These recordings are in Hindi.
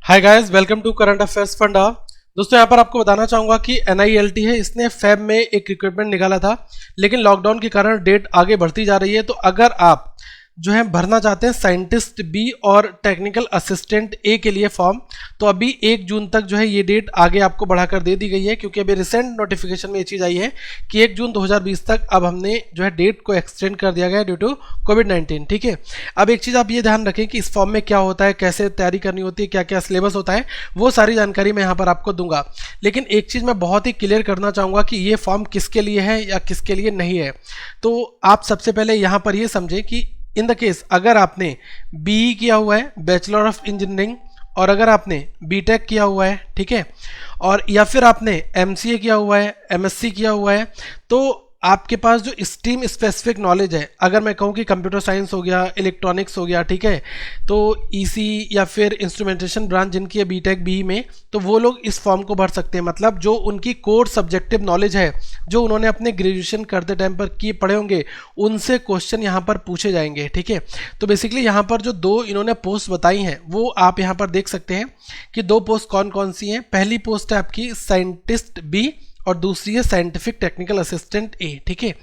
Hi guys, welcome to current affairs funda. दोस्तों यहाँ पर आपको बताना चाहूंगा कि NILT है, इसने फेब में एक रिक्रूटमेंट निकाला था, लेकिन लॉकडाउन के कारण डेट आगे बढ़ती जा रही है। तो अगर आप जो है भरना चाहते हैं साइंटिस्ट बी और टेक्निकल असिस्टेंट ए के लिए फॉर्म, तो अभी 1 जून तक जो है ये डेट आगे आपको बढ़ाकर दे दी गई है, क्योंकि अभी रिसेंट नोटिफिकेशन में ये चीज़ आई है कि 1 जून 2020 तक अब हमने जो है डेट को एक्सटेंड कर दिया गया है ड्यू टू कोविड-19। ठीक है, अब एक चीज़ आप ये ध्यान रखें कि इस फॉर्म में क्या होता है, कैसे तैयारी करनी होती है, क्या क्या सिलेबस होता है, वो सारी जानकारी मैं यहाँ पर आपको दूंगा। लेकिन एक चीज़ मैं बहुत ही क्लियर करना चाहूँगा कि ये फॉर्म किसके लिए है या किसके लिए नहीं है। तो आप सबसे पहले यहाँ पर ये समझें कि इन द केस अगर आपने BE किया हुआ है, बैचलर ऑफ इंजीनियरिंग, और अगर आपने BTech किया हुआ है, ठीक है, और या फिर आपने MCA किया हुआ है, MSc किया हुआ है, तो आपके पास जो स्ट्रीम स्पेसिफिक नॉलेज है, अगर मैं कहूँ कि कंप्यूटर साइंस हो गया, इलेक्ट्रॉनिक्स हो गया, ठीक है, तो EC या फिर इंस्ट्रूमेंटेशन ब्रांच जिनकी है BTech BE में, तो वो लोग इस फॉर्म को भर सकते हैं। मतलब जो उनकी कोर सब्जेक्टिव नॉलेज है, जो उन्होंने अपने ग्रेजुएशन करते टाइम पर किए पढ़े होंगे, उनसे क्वेश्चन यहाँ पर पूछे जाएंगे। ठीक है, तो बेसिकली यहाँ पर जो 2 इन्होंने पोस्ट बताई हैं वो आप यहाँ पर देख सकते हैं कि 2 पोस्ट कौन कौन सी हैं। पहली पोस्ट है आपकी साइंटिस्ट बी और दूसरी है साइंटिफिक टेक्निकल असिस्टेंट ए। ठीक है,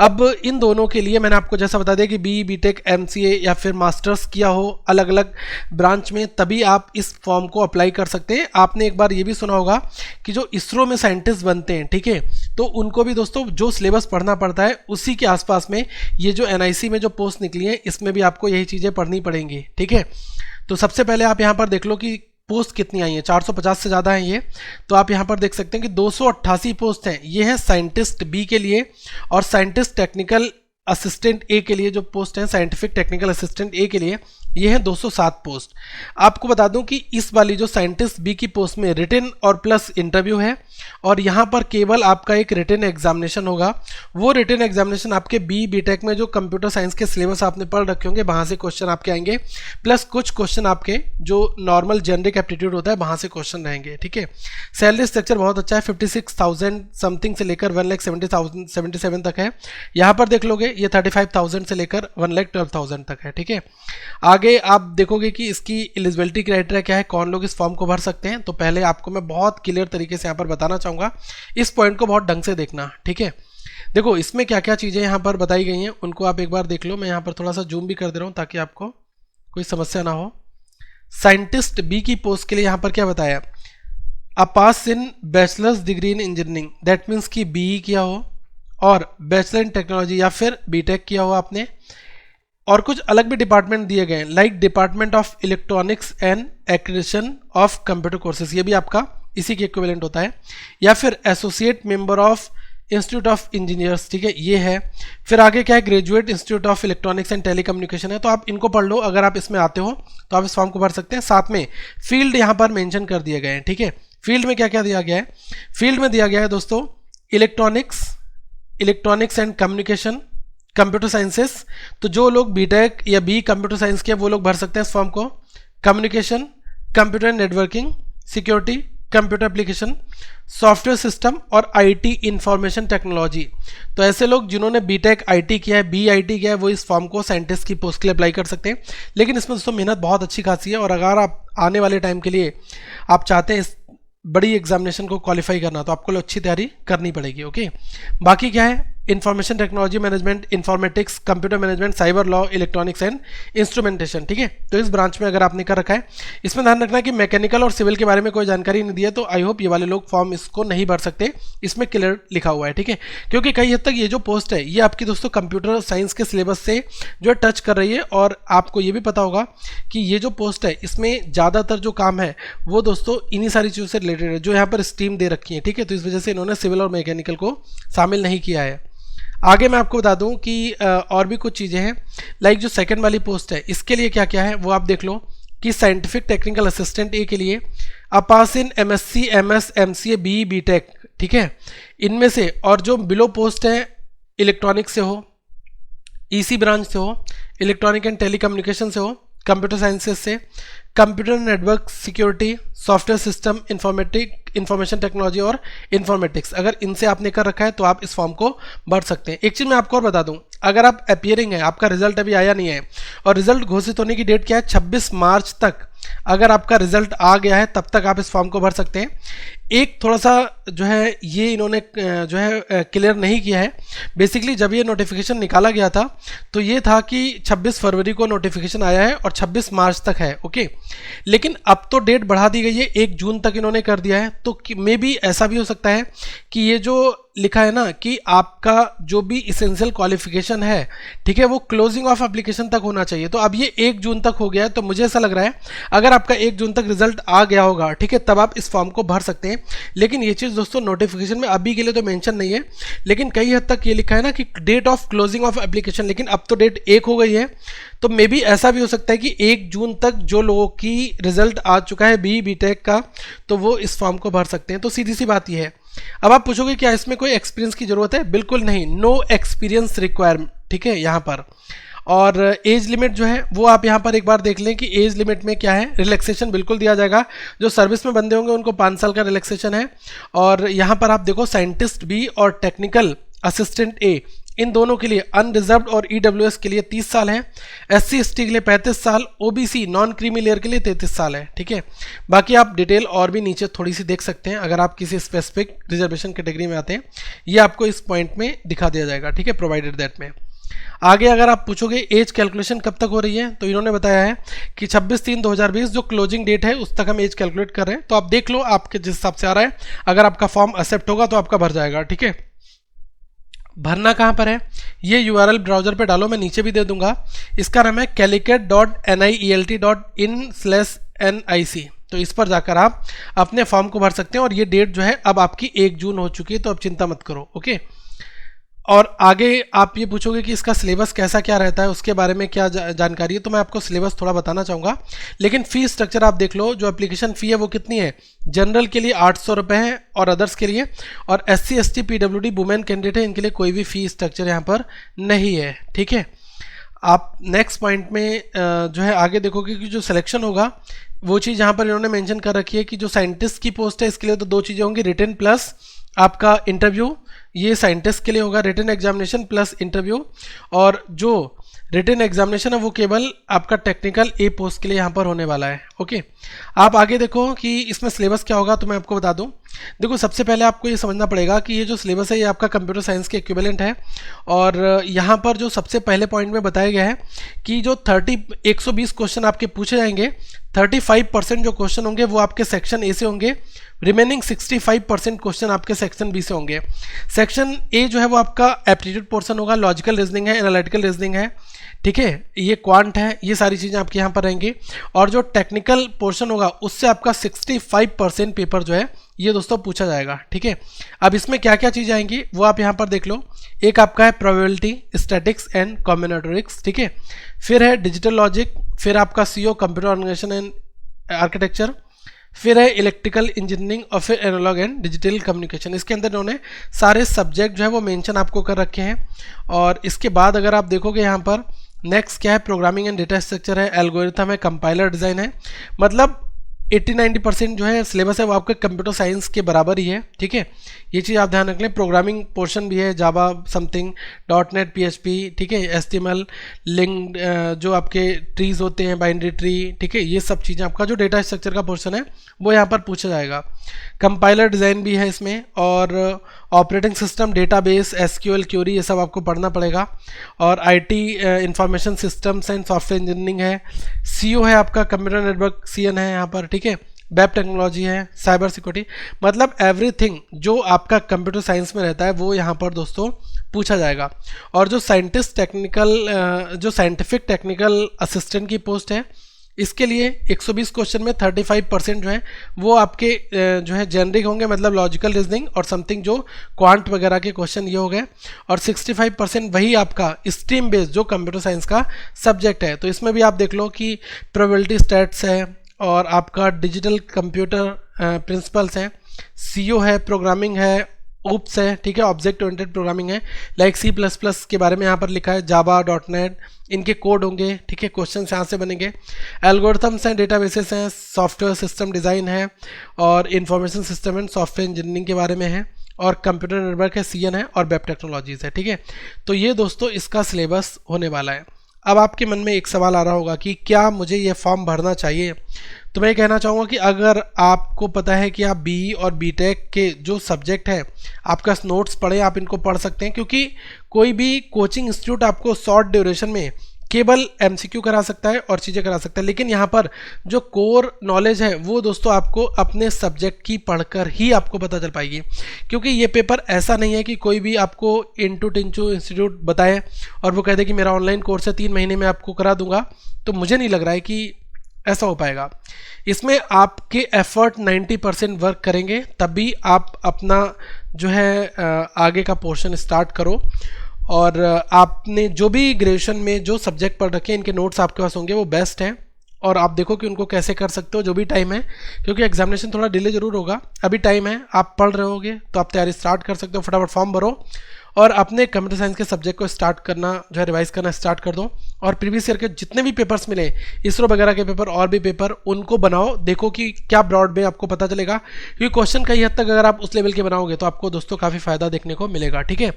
अब इन दोनों के लिए मैंने आपको जैसा बता दिया कि BE BTech MCA या फिर मास्टर्स किया हो अलग अलग ब्रांच में, तभी आप इस फॉर्म को अप्लाई कर सकते हैं। आपने एक बार ये भी सुना होगा कि जो इसरो में साइंटिस्ट बनते हैं, ठीक है, तो उनको भी दोस्तों जो सिलेबस पढ़ना पड़ता है उसी के आसपास में ये जो NIC में जो पोस्ट निकली है, इसमें भी आपको यही चीज़ें पढ़नी पड़ेंगी। ठीक है, तो सबसे पहले आप यहाँ पर देख लो कि पोस्ट कितनी आई है, 450 से ज़्यादा है ये। तो आप यहाँ पर देख सकते हैं कि 288 पोस्ट हैं, ये है साइंटिस्ट बी के लिए, और साइंटिस्ट टेक्निकल असिस्टेंट ए के लिए जो पोस्ट हैं, साइंटिफिक टेक्निकल असिस्टेंट ए के लिए, ये है 207 पोस्ट। आपको बता दूं कि इस वाली जो साइंटिस्ट बी की पोस्ट में रिटन और प्लस इंटरव्यू है, और यहाँ पर केवल आपका एक रिटन एग्जामिनेशन होगा। वो रिटन एग्जामिनेशन आपके BE BTech में जो कंप्यूटर साइंस के सिलेबस आपने पढ़ रखे होंगे वहाँ से क्वेश्चन आपके आएंगे, प्लस कुछ क्वेश्चन आपके जो नॉर्मल जेनरिक एप्टीट्यूड होता है वहाँ से क्वेश्चन रहेंगे। ठीक है, सैलरी स्ट्रक्चर बहुत अच्छा है, 56,000 समथिंग से लेकर 1,70,077 तक है। यहाँ पर देख लोगे ये 35,000 से लेकर 1,12,000 तक है। ठीक है, आगे आप देखोगे कि इसकी एलिजिबिलिटी क्राइटेरिया क्या है, कौन लोग इस फॉर्म को भर सकते हैं। तो पहले आपको मैं बहुत क्लियर तरीके से यहाँ पर बताना चाहूँगा, इस पॉइंट को बहुत ढंग से देखना। ठीक है, देखो इसमें क्या क्या चीज़ें यहाँ पर बताई गई हैं उनको आप एक बार देख लो। मैं यहाँ पर थोड़ा सा जूम भी कर दे रहा हूँ ताकि आपको कोई समस्या ना हो। साइंटिस्ट बी की पोस्ट के लिए यहाँ पर क्या बताया, a pass in bachelor's degree in engineering, that means कि BE किया हो और बैचलर इन टेक्नोलॉजी या फिर BTech किया हो आपने, और कुछ अलग भी डिपार्टमेंट दिए गए हैं like department of electronics and accreditation of computer courses, ये भी आपका इसी के इक्विवेलेंट होता है, या फिर associate member of institute of engineers. ठीक है, ये है। फिर आगे क्या है, graduate institute of electronics and telecommunication है। तो आप इनको पढ़ लो, अगर आप इसमें आते हो तो आप इस फॉर्म को भर सकते हैं। साथ में फील्ड यहाँ पर मेंशन कर दिए गए हैं। ठीक है, फील्ड में क्या क्या दिया गया है, फील्ड में दिया गया है दोस्तों electronics and communication, computer sciences, तो जो लोग BTech या BE कंप्यूटर साइंस के वो लोग भर सकते हैं इस फॉर्म को। Communication, computer networking, security, computer application, software system और IT इंफॉर्मेशन टेक्नोलॉजी, तो ऐसे लोग जिन्होंने BTech IT किया है, BE IT किया है, वो इस फॉर्म को साइंटिस्ट की पोस्ट के लिए अप्लाई कर सकते हैं। लेकिन इसमें दोस्तों मेहनत बहुत अच्छी खासी है, और अगर आप आने वाले टाइम के लिए आप चाहते हैं इस बड़ी एग्जामिनेशन को क्वालिफाई करना, तो आपको अच्छी तैयारी करनी पड़ेगी। ओके, बाकी क्या है, information technology management, informatics, computer management, cyber law, electronics and instrumentation. ठीक है, तो इस ब्रांच में अगर आपने कर रखा है, इसमें ध्यान रखना है कि मैकेनिकल और सिविल के बारे में कोई जानकारी नहीं दी है, तो आई होप ये वाले लोग फॉर्म इसको नहीं भर सकते, इसमें क्लियर लिखा हुआ है। ठीक है, क्योंकि कई हद तक ये जो पोस्ट है ये आपकी दोस्तों कंप्यूटर साइंस के सिलेबस से जो है टच कर रही है, और आपको ये भी पता होगा कि ये जो पोस्ट है इसमें ज़्यादातर जो काम है वो दोस्तों इन्हीं सारी चीज़ों से रिलेटेड है जो यहाँ पर स्ट्रीम दे रखी है। ठीक है, तो इस वजह से इन्होंने सिविल और मैकेनिकल को शामिल नहीं किया है। आगे मैं आपको बता दूं कि और भी कुछ चीज़ें हैं, लाइक जो सेकंड वाली पोस्ट है इसके लिए क्या क्या है वो आप देख लो कि साइंटिफिक टेक्निकल असिस्टेंट ए के लिए अ pass in MSc MS MCA BE BTech। ठीक है, इनमें से, और जो बिलो पोस्ट है इलेक्ट्रॉनिक्स से हो, EC ब्रांच से हो, इलेक्ट्रॉनिक एंड टेलीकम्युनिकेशन से हो, कंप्यूटर साइंसेस से, computer network security, software system, information technology और इन्फॉर्मेटिक्स, अगर इनसे आपने कर रखा है तो आप इस फॉर्म को भर सकते हैं। एक चीज़ मैं आपको और बता दूं, अगर आप अपीयरिंग है, आपका रिजल्ट अभी आया नहीं है और रिजल्ट घोषित होने की डेट क्या है, 26 मार्च तक अगर आपका रिजल्ट आ गया है तब तक आप इस फॉर्म को भर सकते हैं। एक थोड़ा सा जो है ये इन्होंने जो है क्लियर नहीं किया है। बेसिकली जब ये नोटिफिकेशन निकाला गया था तो ये था कि 26 फरवरी को नोटिफिकेशन आया है और 26 मार्च तक है, ओके। लेकिन अब तो डेट बढ़ा दी गई है, 1 जून तक इन्होंने कर दिया है। तो मे बी ऐसा भी हो सकता है कि ये जो लिखा है ना कि आपका जो भी इसेंशियल क्वालिफिकेशन है, ठीक है, वो क्लोजिंग ऑफ एप्लीकेशन तक होना चाहिए। तो अब ये 1 जून तक हो गया है, तो मुझे ऐसा लग रहा है अगर आपका 1 जून तक रिजल्ट आ गया होगा, ठीक है, तब आप इस फॉर्म को भर सकते हैं। लेकिन ये चीज़ दोस्तों नोटिफिकेशन में अभी के लिए तो मेंशन नहीं है, लेकिन कई हद तक ये लिखा है ना कि date of closing of application, लेकिन अब तो डेट 1 हो गई है। तो मे बी ऐसा भी हो सकता है कि 1 जून तक जो लोगों की रिजल्ट आ चुका है बीटेक का, तो वो इस फॉर्म को भर सकते हैं। तो सीधी सी बात यह है। अब आप पूछोगे क्या इसमें कोई एक्सपीरियंस की जरूरत है? बिल्कुल नहीं, नो एक्सपीरियंस रिक्वायरमेंट, ठीक है, यहाँ पर। और एज लिमिट जो है वो आप यहाँ पर एक बार देख लें कि एज लिमिट में क्या है। रिलैक्सेशन बिल्कुल दिया जाएगा, जो सर्विस में बंदे होंगे उनको 5 साल का रिलैक्सेशन है। और यहाँ पर आप देखो साइंटिस्ट बी और टेक्निकल असिस्टेंट ए, इन दोनों के लिए अनरिजर्व्ड और ईडब्ल्यूएस के लिए 30 साल है, एससी एसटी के लिए 35 साल, ओबीसी नॉन क्रीमी लेयर के लिए 33 साल है, ठीक है। बाकी आप डिटेल और भी नीचे थोड़ी सी देख सकते हैं अगर आप किसी स्पेसिफिक रिजर्वेशन कैटेगरी में आते हैं, ये आपको इस पॉइंट में दिखा दिया जाएगा, ठीक है, प्रोवाइडेड दैट में। आगे अगर आप पूछोगे एज कैलकुलेशन कब तक हो रही है, तो इन्होंने बताया है कि 26/3/2020 जो क्लोजिंग डेट है उस तक हम एज कैलकुलेट कर रहे हैं। तो आप देख लो आपके जिस हिसाब से आ रहा है, अगर आपका फॉर्म एक्सेप्ट होगा तो आपका भर जाएगा, ठीक है। भरना कहाँ पर है, ये यूआरएल ब्राउजर पे डालो, मैं नीचे भी दे दूंगा। इसका नाम है calicut.nielt.in/nic। तो इस पर जाकर आप अपने फॉर्म को भर सकते हैं। और ये डेट जो है अब आपकी 1 जून हो चुकी है, तो अब चिंता मत करो, ओके। और आगे आप ये पूछोगे कि इसका सिलेबस कैसा क्या रहता है, उसके बारे में क्या जानकारी है, तो मैं आपको सिलेबस थोड़ा बताना चाहूँगा। लेकिन फीस स्ट्रक्चर आप देख लो, जो एप्लीकेशन फ़ी है वो कितनी है। जनरल के लिए 800 रुपये है और अदर्स के लिए, और SC ST PWD women candidate है, इनके लिए कोई भी फी स्ट्रक्चर यहाँ पर नहीं है, ठीक है। आप नेक्स्ट पॉइंट में जो है आगे देखोगे कि जो सिलेक्शन होगा वो चीज़ यहाँ पर इन्होंने मेंशन कर रखी है कि जो साइंटिस्ट की पोस्ट है इसके लिए तो 2 चीज़ें होंगी, रिटन प्लस आपका इंटरव्यू। ये साइंटिस्ट के लिए होगा रिटन एग्जामिनेशन प्लस इंटरव्यू। और जो रिटन एग्जामिनेशन है वो केवल आपका टेक्निकल ए पोस्ट के लिए यहाँ पर होने वाला है, ओके। आप आगे देखो कि इसमें सिलेबस क्या होगा, तो मैं आपको बता दूं। देखो सबसे पहले आपको ये समझना पड़ेगा कि ये जो सिलेबस है ये आपका कंप्यूटर साइंस के इक्विवेलेंट है। और यहाँ पर जो सबसे पहले पॉइंट में बताया गया है कि जो 120 क्वेश्चन आपके पूछे जाएंगे, 35% जो क्वेश्चन होंगे वो आपके सेक्शन ए से होंगे, रिमेनिंग 65% क्वेश्चन आपके सेक्शन बी से होंगे। सेक्शन ए जो है वो आपका एप्टीट्यूड पोर्शन होगा, लॉजिकल रीजनिंग है, एनालिटिकल रीजनिंग है, ठीक है, ये क्वांट है, ये सारी चीज़ें आपके यहाँ पर रहेंगी। और जो टेक्निकल पोर्शन होगा उससे आपका 65% पेपर जो है ये दोस्तों पूछा जाएगा, ठीक है। अब इसमें क्या क्या चीज़ें आएंगी वो आप यहाँ पर देख लो। एक आपका है प्रोबेबिलिटी, स्टैटिक्स एंड कॉम्बिनेटोरिक्स, ठीक है। फिर है डिजिटल लॉजिक, फिर आपका CO computer organisation and architecture, फिर है इलेक्ट्रिकल इंजीनियरिंग, और फिर एनालॉग एंड डिजिटल कम्युनिकेशन। इसके अंदर इन्होंने सारे सब्जेक्ट जो है वो मेंशन आपको कर रखे हैं। और इसके बाद अगर आप देखोगे यहाँ पर नेक्स्ट क्या है, प्रोग्रामिंग एंड डेटा स्ट्रक्चर है, एल्गोरिथम है, कंपाइलर डिज़ाइन है। मतलब 80-90% जो है सिलेबस है वो आपके कंप्यूटर साइंस के बराबर ही है, ठीक है। ये चीज़ आप ध्यान रख लें। प्रोग्रामिंग पोर्शन भी है, जावा समथिंग, .NET PHP, ठीक है, HTML, लिंक जो आपके ट्रीज होते हैं, बाइनरी ट्री, ठीक है, ये सब चीज़ें आपका जो डेटा स्ट्रक्चर का पोर्शन है वो यहाँ पर पूछा जाएगा। कंपाइलर डिज़ाइन भी है इसमें, और operating system, database, SQL query, ये सब आपको पढ़ना पड़ेगा। और IT information systems and software engineering है, CO है आपका कंप्यूटर नेटवर्क CN है यहाँ पर, ठीक है, वेब टेक्नोलॉजी है, साइबर सिक्योरिटी। मतलब एवरीथिंग जो आपका कंप्यूटर साइंस में रहता है वो यहाँ पर दोस्तों पूछा जाएगा। और जो साइंटिस्ट टेक्निकल जो साइंटिफिक टेक्निकल असिस्टेंट की पोस्ट है इसके लिए 120 क्वेश्चन में 35% जो है वो आपके जो है जेनरिक होंगे, मतलब लॉजिकल रीजनिंग और समथिंग जो क्वांट वगैरह के क्वेश्चन ये हो गए। और 65% वही आपका स्ट्रीम बेस्ड जो कंप्यूटर साइंस का सब्जेक्ट है। तो इसमें भी आप देख लो कि प्रोबेबिलिटी स्टैट्स है, और आपका डिजिटल कंप्यूटर प्रिंसिपल्स है, CO है, प्रोग्रामिंग है, OOPS है, ठीक है, ऑब्जेक्ट ओरिएंटेड प्रोग्रामिंग है, लाइक C++ के बारे में यहाँ पर लिखा है, जावा, .NET, इनके कोड होंगे, ठीक है, क्वेश्चन यहाँ से बनेंगे। एल्गोरिथम्स हैं, डेटाबेसेस हैं, सॉफ्टवेयर सिस्टम डिज़ाइन है, और information system and software engineering के बारे में है, और कंप्यूटर नेटवर्क है, CN है, और वेब टेक्नोलॉजीज़ है, ठीक है। तो ये दोस्तों इसका सिलेबस होने वाला है। अब आपके मन में एक सवाल आ रहा होगा कि क्या मुझे ये फॉर्म भरना चाहिए। तो मैं कहना चाहूँगा कि अगर आपको पता है कि आप बीई और बीटेक के जो सब्जेक्ट हैं आपका नोट्स पढ़े, आप इनको पढ़ सकते हैं, क्योंकि कोई भी कोचिंग इंस्टीट्यूट आपको शॉर्ट ड्यूरेशन में केवल एमसीक्यू करा सकता है और चीज़ें करा सकता है, लेकिन यहाँ पर जो कोर नॉलेज है वो दोस्तों आपको अपने सब्जेक्ट की पढ़कर ही आपको पता चल पाएगी। क्योंकि ये पेपर ऐसा नहीं है कि कोई भी आपको इंटू टिंचू इंस्टीट्यूट बताए और वो कह दे कि मेरा ऑनलाइन कोर्स है 3 महीने में आपको करा दूंगा, तो मुझे नहीं लग रहा है कि ऐसा हो पाएगा। इसमें आपके एफर्ट 90% वर्क करेंगे तभी आप अपना जो है आगे का पोर्शन स्टार्ट करो। और आपने जो भी ग्रेजुएशन में जो सब्जेक्ट पढ़ रखे हैं इनके नोट्स आपके पास होंगे, वो बेस्ट हैं, और आप देखो कि उनको कैसे कर सकते हो जो भी टाइम है, क्योंकि एग्जामिनेशन थोड़ा डिले जरूर होगा, अभी टाइम है, आप पढ़ रहे होगे तो आप तैयारी स्टार्ट कर सकते हो। फटाफट फॉर्म भरो और अपने कंप्यूटर साइंस के सब्जेक्ट को स्टार्ट करना जो है रिवाइज करना स्टार्ट कर दो। और प्रीवियस ईयर के जितने भी पेपर्स मिले, इसरो वगैरह के पेपर और भी पेपर, उनको बनाओ, देखो कि क्या ब्रॉड में आपको पता चलेगा, क्योंकि क्वेश्चन कई हद तक अगर आप उस लेवल के बनाओगे तो आपको दोस्तों काफ़ी फायदा देखने को मिलेगा। ठीक है,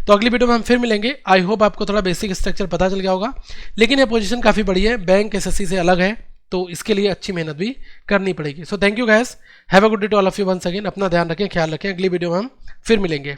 तो अगली वीडियो में हम फिर मिलेंगे। आई होप आपको थोड़ा बेसिक स्ट्रक्चर पता चल गया होगा, लेकिन ये पोजीशन काफ़ी बड़ी है, बैंक एसएससी से अलग है, तो इसके लिए अच्छी मेहनत भी करनी पड़ेगी। So thank you guys, have a good day to all of you once again. अपना ध्यान रखें, ख्याल रखें, अगली वीडियो में हम फिर मिलेंगे।